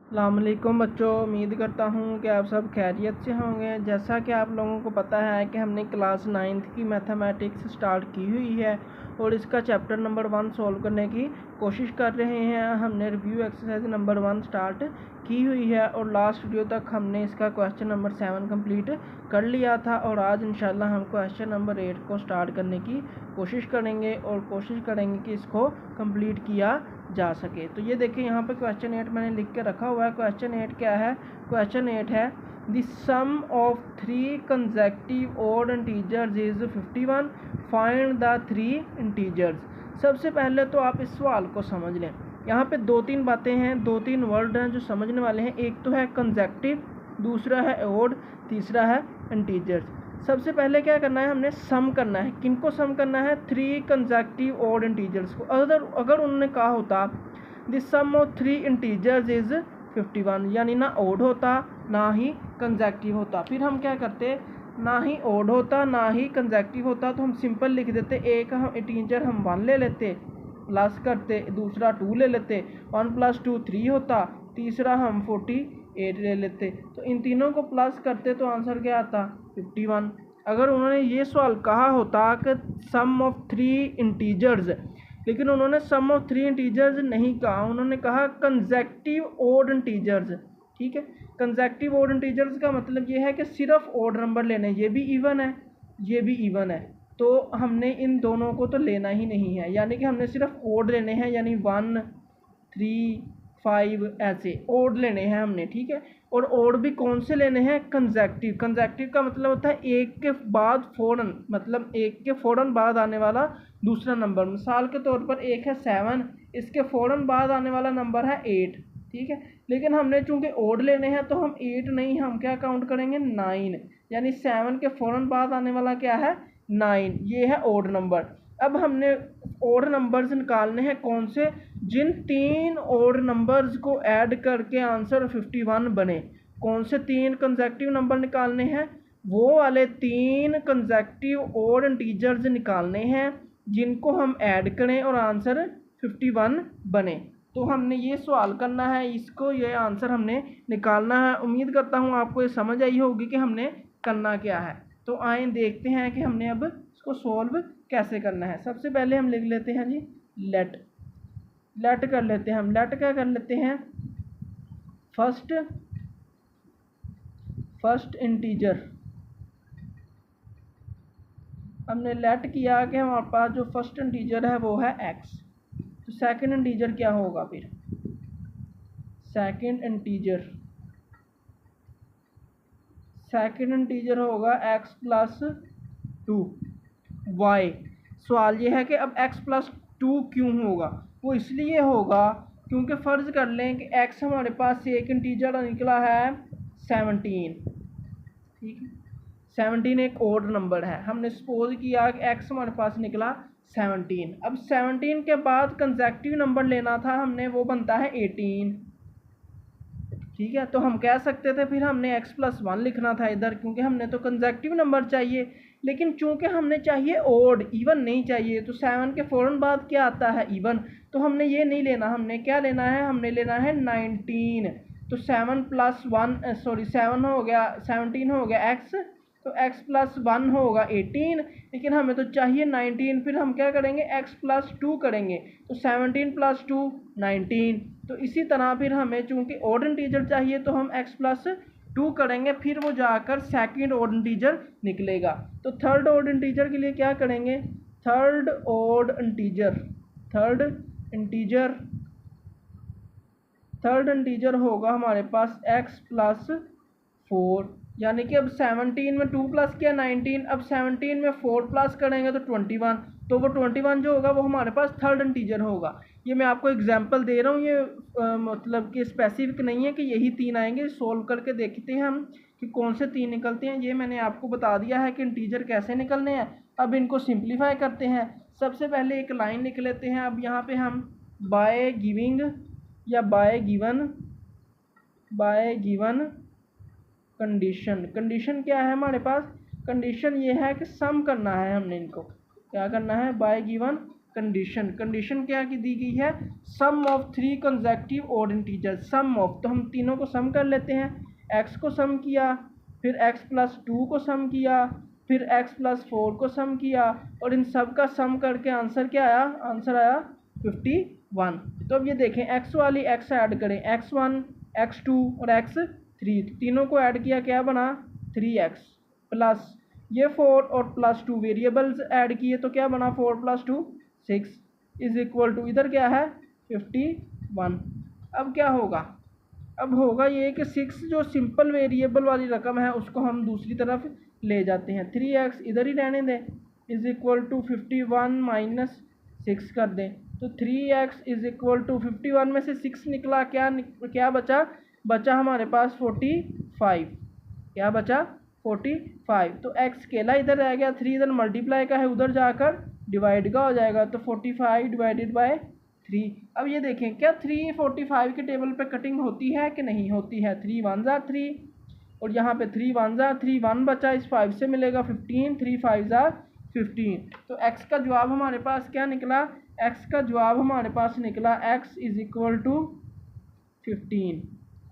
अस्सलामुअलैकुम बच्चों, उम्मीद करता हूँ कि आप सब खैरियत से होंगे। जैसा कि आप लोगों को पता है कि हमने क्लास 9th की मैथमेटिक्स स्टार्ट की हुई है और इसका चैप्टर नंबर 1 सॉल्व करने की कोशिश कर रहे हैं। हमने रिव्यू एक्सरसाइज नंबर 1 स्टार्ट की हुई है और लास्ट वीडियो तक हमने इसका क्वेश्चन नंबर 7 कंप्लीट कर लिया था और आज इंशाल्लाह हम क्वेश्चन नंबर 8 को स्टार्ट करने की कोशिश करेंगे और कोशिश करेंगे कि इसको कंप्लीट किया जा सके। तो ये देखिए यहाँ पे क्वेश्चन 8 मैंने लिख के रखा हुआ है। क्वेश्चन 8 क्या है? क्वेश्चन 8 है the sum of 3 consecutive odd integers is 51, find the 3 integers. सबसे पहले तो आप इस सवाल को समझ लें। यहाँ पे 2-3 बातें हैं, 2-3 वर्ड हैं जो समझने वाले हैं। एक तो है कंसेक्यूटिव, दूसरा है ऑड, तीसरा है इंटीजर्स। सबसे पहले क्या करना है, हमने सम करना है। किनको सम करना है? 3 कंसेक्यूटिव ऑड इंटीजर्स को। अगर उन्होंने कहा होता the sum of 3 integers is 51, यानी ना ऑड होता ना ही कंसेक्यूटिव होता। फिर हम क्या करते, ना ही ऑड होता ना ही कंसेक्यूटिव होता, तो हम सिंपल लिख देते। एक हम इंटीजर हम 1 ले लेते, प्लस करते, दूसरा 2 ले लेते, 1 + 2 3 होता, तीसरा हम 48 ले लेते। तो इन तीनों को प्लस करते तो आंसर क्या आता? 51। अगर उन्होंने ये सवाल कहा होता कि सम ऑफ 3 इंटीजर्स, लेकिन उन्होंने सम ऑफ 3 इंटीजर्स नहीं कहा, उन्होंने कहा कंसेक्यूटिव ऑड इंटीजर्स। ठीक है, कंसेक्यूटिव ऑड इंटीजर्स का मतलब ये है कि सिर्फ ऑड नंबर लेने, ये भी इवन है ये भी इवन है, तो हमने इन दोनों को तो लेना ही नहीं है, यानी कि हमने सिर्फ ऑड लेने हैं, यानी 1 3 5 ऐसे ऑड लेने हैं हमने। ठीक है, और ऑड भी कौन से लेने हैं? कंसेक्यूटिव। कंसेक्यूटिव का मतलब होता है एक के बाद फ़ौरन, मतलब एक के फ़ौरन बाद आने वाला दूसरा नंबर। मिसाल के तौर पर एक है 7, इसके फ़ौरन बाद आने वाला नंबर है 8। ठीक है, लेकिन हमने चूंकि ऑड लेने हैं तो हम 8 नहीं, हम क्या काउंट करेंगे? 9, यानी 7 के फ़ौरन बाद आने वाला क्या है? 9। ये है ऑड नंबर। अब हमने ऑड नंबर्स निकालने हैं कौन से? जिन 3 ऑड नंबर्स को ऐड करके आंसर 51 बने। कौन से 3 कंसेक्यूटिव नंबर निकालने हैं? वो वाले 3 कंसेक्यूटिव ऑड इंटीजर्स निकालने हैं जिनको हम ऐड करें और आंसर 51 बने। तो हमने ये सवाल करना है, इसको ये आंसर हमने निकालना है। उम्मीद करता हूँ आपको ये समझ आई होगी कि हमने करना क्या है। तो आए देखते हैं कि हमने अब इसको सॉल्व कैसे करना है। सबसे पहले हम लिख लेते हैं जी लेट कर लेते हैं हम। लेट क्या कर लेते हैं? First integer. हमने लेट किया कि हमारे पास जो फर्स्ट इंटीजर है वो है x, तो सेकंड इंटीजर क्या होगा? फिर सेकंड इंटीजर होगा x + 2 y। सवाल ये है कि अब x + 2 क्यों होगा? वो इसलिए होगा क्योंकि फ़र्ज़ कर लें कि x हमारे पास से एक इंटीजर निकला है 17। ठीक है, 17 एक ऑड नंबर है। हमने सपोज किया कि x हमारे पास निकला 17। अब 17 के बाद कंसेक्यूटिव नंबर लेना था हमने, वो बनता है 18। ठीक है, तो हम कह सकते थे फिर हमने x + 1 लिखना था इधर, क्योंकि हमने तो कंसेक्यूटिव नंबर चाहिए। लेकिन चूंकि हमने चाहिए ऑड, इवन नहीं चाहिए, तो 7 के फ़ौरन बाद क्या आता है? इवन। तो हमने ये नहीं लेना, हमने क्या लेना है? हमने लेना है 19। तो 7 हो गया 17 हो गया x, तो x + 1 होगा 18, लेकिन हमें तो चाहिए 19। फिर हम क्या करेंगे? x + 2 करेंगे, तो 17 + 2 19। तो इसी तरह फिर हमें चूंकि ऑड इंटीजर चाहिए तो हम x + 2 करेंगे, फिर वो जाकर सेकंड ऑड इंटीजर निकलेगा। तो थर्ड ऑड इंटीजर के लिए क्या करेंगे? थर्ड इंटीजर होगा हमारे पास x + 4, यानी कि अब 17 में 2 प्लस किया 19, अब 17 में 4 प्लस करेंगे तो 21, तो वो 21 जो होगा वो हमारे पास थर्ड इंटीजर होगा। ये मैं आपको एग्जांपल दे रहा हूँ, ये मतलब कि स्पेसिफिक नहीं है कि यही 3 आएंगे। सोल्व करके देखते हैं हम कि कौन से 3 निकलते हैं। ये मैंने आपको बता दिया है कि इंटीजर कैसे निकलने हैं। अब इनको सिंप्लीफाई करते हैं। सबसे पहले एक लाइन लिख लेते हैं। अब यहाँ पे हम बाय गिविंग या बाय गिवन कंडीशन क्या है हमारे पास? कंडीशन ये है कि सम करना है हमने इनको। क्या करना है? बाय गिवन कंडीशन क्या की दी गई है, sum of 3 consecutive odd integer, sum of, तो हम तीनों को सम कर लेते हैं, x को सम किया, फिर x+2 को सम किया, फिर x+4 को सम किया, और इन सब का सम करके आंसर क्या आया, आंसर आया 51। तो अब ये देखें x वाली x ऐड करें, x1 x2 और x3, तीनों को ऐड किया क्या बना 3x, प्लस ये 4 और +2 वेरिएबल्स ऐड किए तो क्या बना 4 + 2 6 इज इक्वल टू इधर क्या है 51। अब क्या होगा, अब होगा ये कि 6 जो सिंपल वेरिएबल वाली रकम है उसको हम दूसरी तरफ ले जाते हैं, 3x इधर ही रहने दें, इज इक्वल टू 51 - 6 कर दें, तो 3x इज इक्वल टू 51 में से 6 निकला, क्या बचा हमारे पास 45, क्या बचा 45, तो x अकेला इधर रह गया, 3 इधर मल्टीप्लाई का है उधर जाकर डिवाइड का हो जाएगा, तो 45 डिवाइडेड बाय 3। अब ये देखें क्या 3 45 के टेबल पे कटिंग होती है कि नहीं होती है, 3 1 * 3 और यहाँ पे 3 1 * 3 1 बचा, इस 5 से मिलेगा 15, 3 5 = 15, तो x का जवाब हमारे पास क्या निकला, x का जवाब हमारे पास निकला x इज इक्वल टू 15,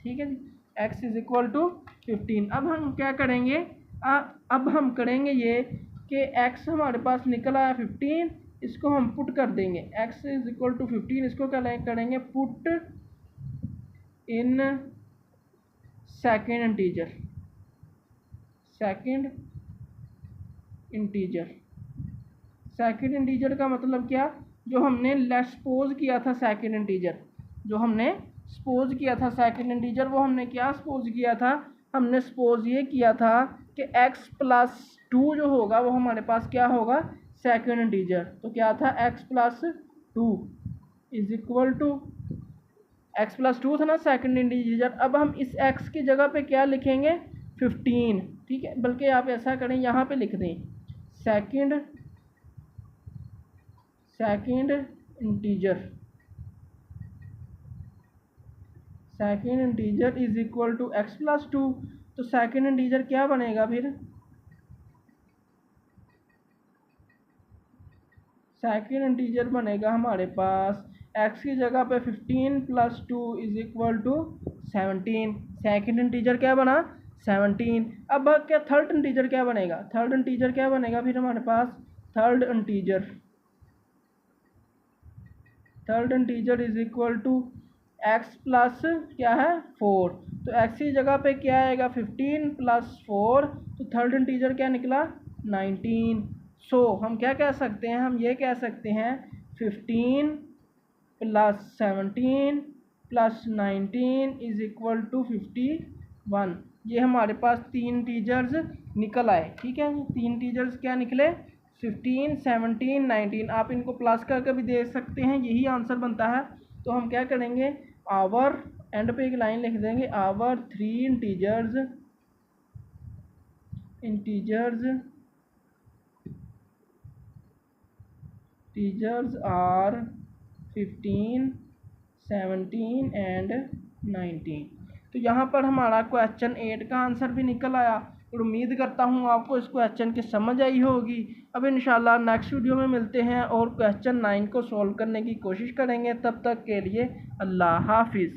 ठीक है जी, x इज इक्वल टू 15। अब हम क्या करेंगे, अब हम करेंगे ये कि x हमारे पास निकला है 15, इसको हम पुट कर देंगे, x इज इक्वल टू 15, इसको क्या करेंगे put in second integer, second integer का मतलब क्या, जो हमने लेट्स सपोज किया था सेकेंड इंटीजर, जो हमने सपोज किया था सेकेंड इंटीजर, वो हमने क्या सपोज किया था, हमने सपोज ये किया था कि x+2 जो होगा वो हमारे पास क्या होगा सेकेंड इंटीजर, तो क्या था x+2 is equal to x+2 था ना सेकेंड इंटीजर। अब हम इस x की जगह पे क्या लिखेंगे 15, ठीक है, बल्कि आप ऐसा करें यहाँ पे लिख दें second integer is equal to x+2, तो सेकेंड इंटीजर क्या बनेगा फिर, सेकेंड इंटीजर बनेगा हमारे पास x की जगह पे 15 + 2 is equal to 17, second integer क्या बना 17। अब क्या थर्ड इंटीजर क्या बनेगा, थर्ड इंटीजर क्या बनेगा फिर हमारे पास, third integer is equal to x plus क्या है 4, तो x की जगह पे क्या आएगा 15 + 4, तो थर्ड इंटीजर क्या निकला 19। सो हम क्या कह सकते हैं, हम ये कह सकते हैं 15 + 17 + 19 इज इक्वल टू 51। ये हमारे पास तीन टीजर्स निकल आए, ठीक है, तीन टीजर्स क्या निकले 15 17 19। आप इनको प्लस करके भी देख सकते हैं, यही आंसर बनता है। तो हम क्या करेंगे, आवर एंड पे एक लाइन लिख देंगे, our three integers are 15 17 and 19। तो यहाँ पर हमारा क्वेश्चन 8 का आंसर भी निकल आया और उम्मीद करता हूँ आपको इस क्वेश्चन की समझ आई होगी। अब इंशाल्लाह नेक्स्ट वीडियो में मिलते हैं और क्वेश्चन 9 को सॉल्व करने की कोशिश करेंगे। तब तक के लिए अल्लाह हाफिज़।